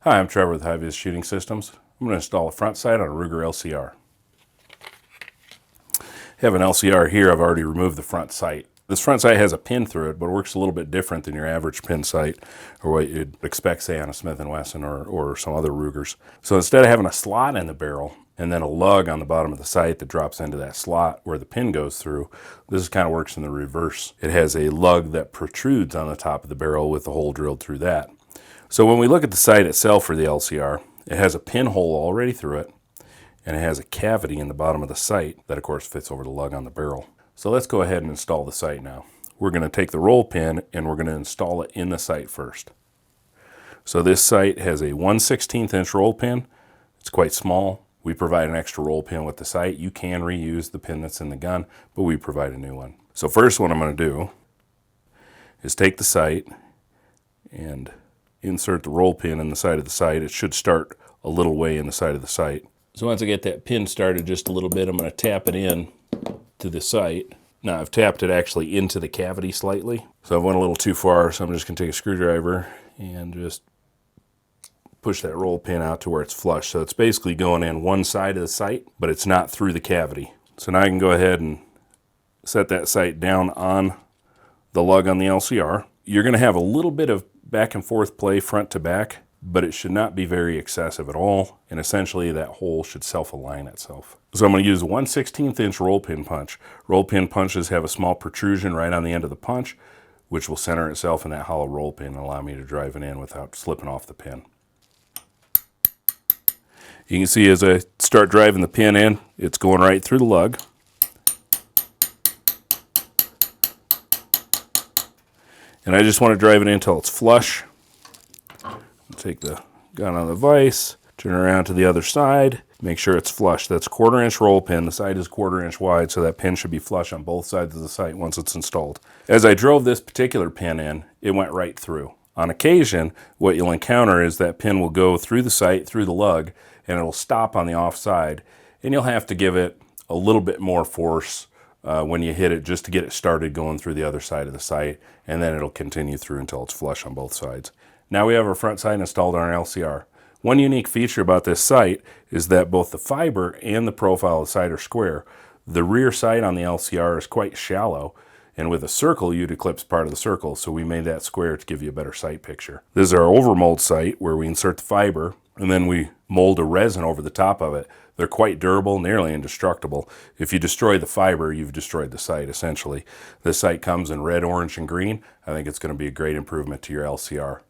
Hi, I'm Trevor with High-Vis Shooting Systems. I'm going to install a front sight on a Ruger LCR. I have an LCR here. I've already removed the front sight. This front sight has a pin through it, but it works a little bit different than your average pin sight or what you'd expect, say, on a Smith & Wesson or some other Rugers. So instead of having a slot in the barrel and then a lug on the bottom of the sight that drops into that slot where the pin goes through, this kind of works in the reverse. It has a lug that protrudes on the top of the barrel with the hole drilled through that. So when we look at the sight itself for the LCR, it has a pinhole already through it, and it has a cavity in the bottom of the sight that of course fits over the lug on the barrel. So let's go ahead and install the sight now. We're going to take the roll pin and we're going to install it in the sight first. So this sight has a 1/16 inch roll pin. It's quite small. We provide an extra roll pin with the sight. You can reuse the pin that's in the gun, but we provide a new one. So first what I'm going to do is take the sight and insert the roll pin in the side of the sight. It should start a little way in the side of the sight. So once I get that pin started just a little bit, I'm going to tap it in to the sight. Now I've tapped it actually into the cavity slightly. So I went a little too far, so I'm just going to take a screwdriver and just push that roll pin out to where it's flush. So it's basically going in one side of the sight, but it's not through the cavity. So now I can go ahead and set that sight down on the lug on the LCR. You're going to have a little bit of back and forth play front to back, but it should not be very excessive at all, and essentially that hole should self-align itself. So I'm going to use a 1/16 inch roll pin punch. Roll pin punches have a small protrusion right on the end of the punch, which will center itself in that hollow roll pin and allow me to drive it in without slipping off the pin. You can see as I start driving the pin in, it's going right through the lug. And I just want to drive it in until it's flush. Take the gun on the vise, turn around to the other side, make sure it's flush. That's 1/4 inch roll pin. The sight is 1/4 inch wide, so that pin should be flush on both sides of the sight once it's installed. As I drove this particular pin in, it went right through. On occasion, what you'll encounter is that pin will go through the sight, through the lug, and it'll stop on the off side, and you'll have to give it a little bit more force when you hit it just to get it started going through the other side of the sight, and then it'll continue through until it's flush on both sides. Now we have our front sight installed on our LCR. One unique feature about this sight is that both the fiber and the profile of the sight are square. The rear sight on the LCR is quite shallow, and with a circle you'd eclipse part of the circle, so we made that square to give you a better sight picture. This is our overmold sight where we insert the fiber and then we mold a resin over the top of it. They're quite durable, nearly indestructible. If you destroy the fiber, you've destroyed the sight, essentially. This sight comes in red, orange, and green. I think it's going to be a great improvement to your LCR.